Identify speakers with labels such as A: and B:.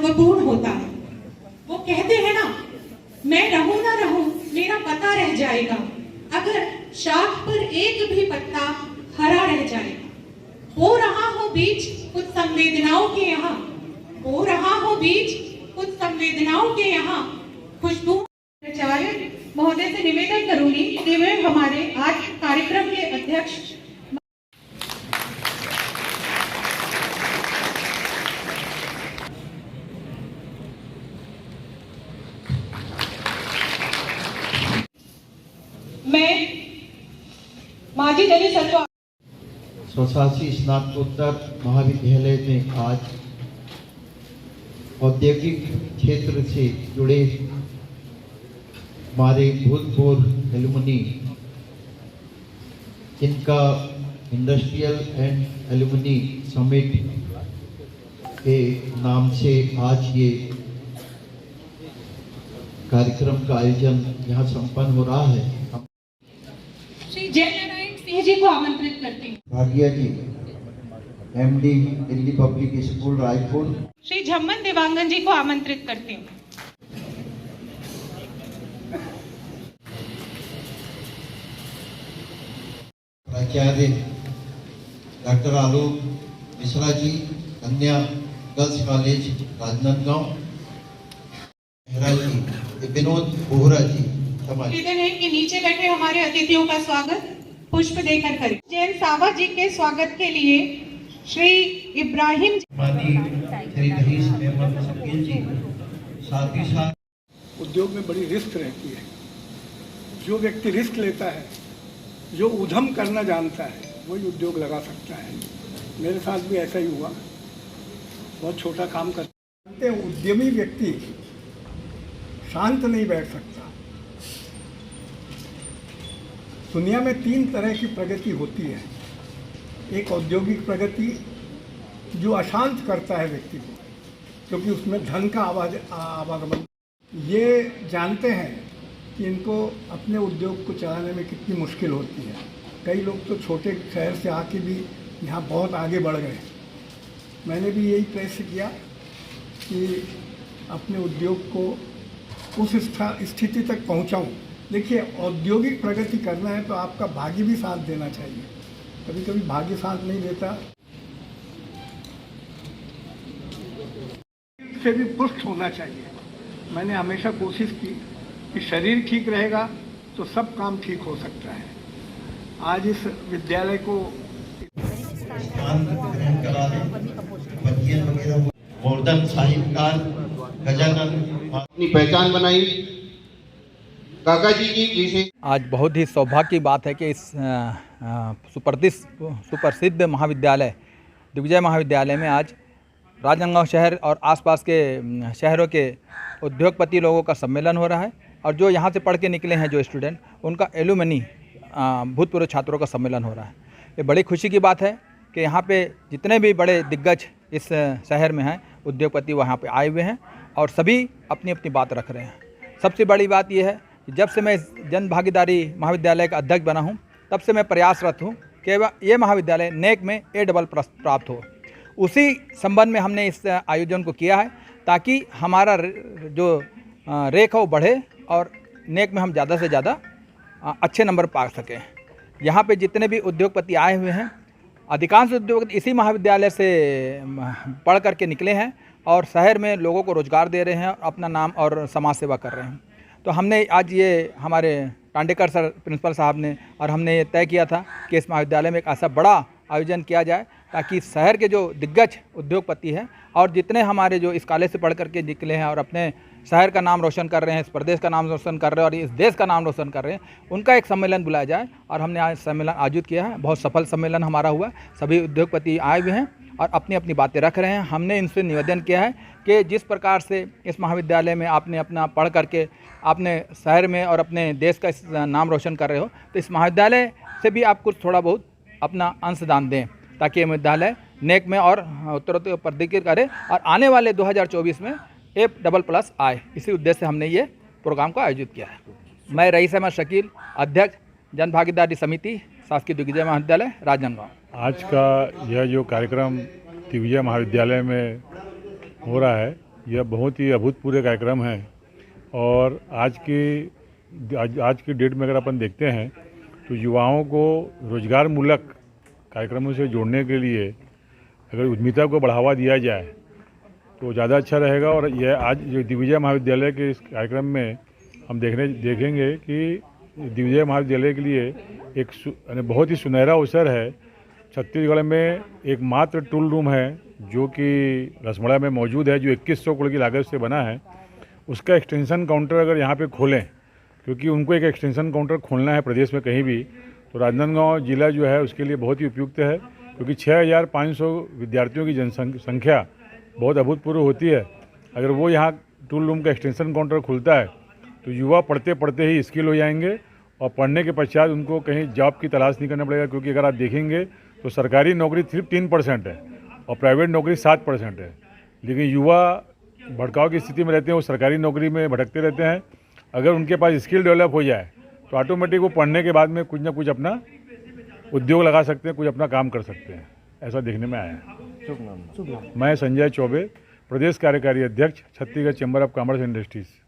A: महत्वपूर्ण होता है। वो कहते हैं ना, मैं रहूं ना रहूं मेरा पता रह जाएगा, अगर शाख पर एक भी पत्ता हरा रह जाएगा। हो रहा हो बीच कुछ संवेदनाओं के यहाँ, हो रहा हो बीच कुछ संवेदनाओं के यहाँ खुशबू। आचार्य महोदय से निवेदन करूंगी कि वे हमारे आज कार्यक्रम के अध्यक्ष। मैं माजी दलित सत्वा
B: स्वशासी स्नातकोत्तर महाविद्यालय में आज औद्योगिक क्षेत्र से जुड़े हमारे भूतपूर्व एलुमनी, जिनका इंडस्ट्रियल एंड एलुमनी समिट के नाम से आज ये कार्यक्रम का आयोजन यहाँ संपन्न हो रहा है।
A: श्री जयनारायण सिंह जी को आमंत्रित करती हूँ।
B: Bhagiya ji, MD Delhi public school Raipur.
A: Shri Jhamman Dewangan ji को आमंत्रित करती हूँ।
B: प्राचार्य डॉक्टर आलोक मिश्रा जी, कन्या गर्ल्स कॉलेज राजनांदगांव। विनोद बोहरा जी।
A: निवेदन है कि नीचे बैठे हमारे अतिथियों का स्वागत पुष्प देकर करें। जैन सावत जी के स्वागत के लिए श्री इब्राहिम
B: जी, साथ ही साथ
C: उद्योग में बड़ी रिस्क रहती है। जो व्यक्ति रिस्क लेता है, जो उद्यम करना जानता है, वही उद्योग लगा सकता है। मेरे साथ भी ऐसा ही हुआ। बहुत छोटा काम करते हैं। उद्यमी व्यक्ति शांत नहीं बैठ सकता। दुनिया में 3 तरह की प्रगति होती है। एक औद्योगिक प्रगति जो अशांत करता है व्यक्ति को, क्योंकि उसमें धन का आवागमन। ये जानते हैं कि इनको अपने उद्योग को चलाने में कितनी मुश्किल होती है। कई लोग तो छोटे शहर से आके भी यहाँ बहुत आगे बढ़ गए। मैंने भी यही प्रयास किया कि अपने उद्योग को उस स्थिति तक पहुँचाऊँ। देखिए, औद्योगिक प्रगति करना है तो आपका भाग्य भी साथ देना चाहिए। कभी कभी भाग्य साथ नहीं देता। से भी पुष्ट होना चाहिए। मैंने हमेशा कोशिश की कि शरीर ठीक रहेगा तो सब काम ठीक हो सकता है। आज इस विद्यालय को
B: गोवर्धन साहिबकार गजानन
D: अपनी पहचान बनाई। काका जी की जैसे
E: आज बहुत ही सौभाग्य की बात है कि इस सुप्रसिद्ध महाविद्यालय दिग्विजय महाविद्यालय में आज राजनांदगांव शहर और आसपास के शहरों के उद्योगपति लोगों का सम्मेलन हो रहा है। और जो यहाँ से पढ़ के निकले हैं जो स्टूडेंट, उनका एलुमनी भूतपूर्व छात्रों का सम्मेलन हो रहा है। ये बड़ी खुशी की बात है कि यहाँ पे जितने भी बड़े दिग्गज इस शहर में हैं, उद्योगपति वहाँ पे आए हुए हैं और सभी अपनी अपनी बात रख रहे हैं। सबसे बड़ी बात यह है कि जब से मैं जन भागीदारी महाविद्यालय का अध्यक्ष बना हूँ, तब से मैं प्रयासरत हूँ कि ये महाविद्यालय नेक में A+ प्राप्त हो। उसी संबंध में हमने इस आयोजन को किया है ताकि हमारा जो रेख हो बढ़े और नेक में हम ज़्यादा से ज़्यादा अच्छे नंबर पा सकें। यहाँ पे जितने भी उद्योगपति आए हुए हैं, अधिकांश उद्योगपति इसी महाविद्यालय से पढ़ करके निकले हैं और शहर में लोगों को रोजगार दे रहे हैं, अपना नाम और समाज सेवा कर रहे हैं। तो हमने आज ये हमारे टांडेकर सर प्रिंसिपल साहब ने और हमने ये तय किया था कि इस महाविद्यालय में एक ऐसा बड़ा आयोजन किया जाए ताकि शहर के जो दिग्गज उद्योगपति हैं और जितने हमारे जो इस कॉलेज से पढ़ करके निकले हैं और अपने शहर का नाम रोशन कर रहे हैं, इस प्रदेश का नाम रोशन कर रहे हैं और इस देश का नाम रोशन कर रहे हैं, उनका एक सम्मेलन बुलाया जाए। और हमने आज सम्मेलन आयोजित किया है। बहुत सफल सम्मेलन हमारा हुआ। सभी उद्योगपति आए हुए हैं और अपनी अपनी बातें रख रहे हैं। हमने इनसे निवेदन किया है कि जिस प्रकार से इस महाविद्यालय में आपने अपना पढ़ करके आपने शहर में और अपने देश का नाम रोशन कर रहे हो, तो इस महाविद्यालय से भी आप कुछ थोड़ा बहुत अपना अंशदान दें ताकि ये विद्यालय नेक में और उत्तरोत्तर प्रगति करे और आने वाले 2024 में A++ आए। इसी उद्देश्य से हमने ये प्रोग्राम को आयोजित किया है। मैं रईस अहमद शकील, अध्यक्ष जन भागीदारी समिति, शासकीय दिग्विजय महाविद्यालय राजनांदगांव।
F: आज का यह जो कार्यक्रम दिग्विजय महाविद्यालय में हो रहा है, यह बहुत ही अभूतपूर्व कार्यक्रम है और आज की डेट में अगर अपन देखते हैं तो युवाओं को रोजगार मूलक कार्यक्रमों से जोड़ने के लिए अगर उद्यमिता को बढ़ावा दिया जाए तो ज़्यादा अच्छा रहेगा। और यह आज जो दिग्विजय महाविद्यालय के इस कार्यक्रम में हम देखेंगे कि दिग्विजय महाविद्यालय के लिए एक बहुत ही सुनहरा अवसर है। छत्तीसगढ़ में एकमात्र टूल रूम है जो कि रसमड़ा में मौजूद है, जो 2100 करोड़ की लागत से बना है। उसका एक्सटेंशन काउंटर अगर यहाँ पे खोलें, क्योंकि उनको एक एक्सटेंशन काउंटर खोलना है प्रदेश में कहीं भी, तो राजनांदगांव जिला जो है उसके लिए बहुत ही उपयुक्त है, क्योंकि 6500 विद्यार्थियों की जनसंख्या बहुत अभूतपूर्व होती है। अगर वो यहाँ टूल रूम का एक्सटेंशन काउंटर खुलता है तो युवा पढ़ते पढ़ते ही स्किल हो जाएंगे और पढ़ने के पश्चात उनको कहीं जॉब की तलाश नहीं करना पड़ेगा। क्योंकि अगर आप देखेंगे तो सरकारी नौकरी सिर्फ 3% है और प्राइवेट नौकरी 7% है, लेकिन युवा भड़काव की स्थिति में रहते हैं, वो सरकारी नौकरी में भटकते रहते हैं। अगर उनके पास स्किल डेवलप हो जाए तो ऑटोमेटिक वो पढ़ने के बाद में कुछ ना कुछ अपना उद्योग लगा सकते हैं, कुछ अपना काम कर सकते हैं। ऐसा देखने में आया है। मैं संजय चौबे, प्रदेश कार्यकारी अध्यक्ष, Chhattisgarh chamber of commerce industries.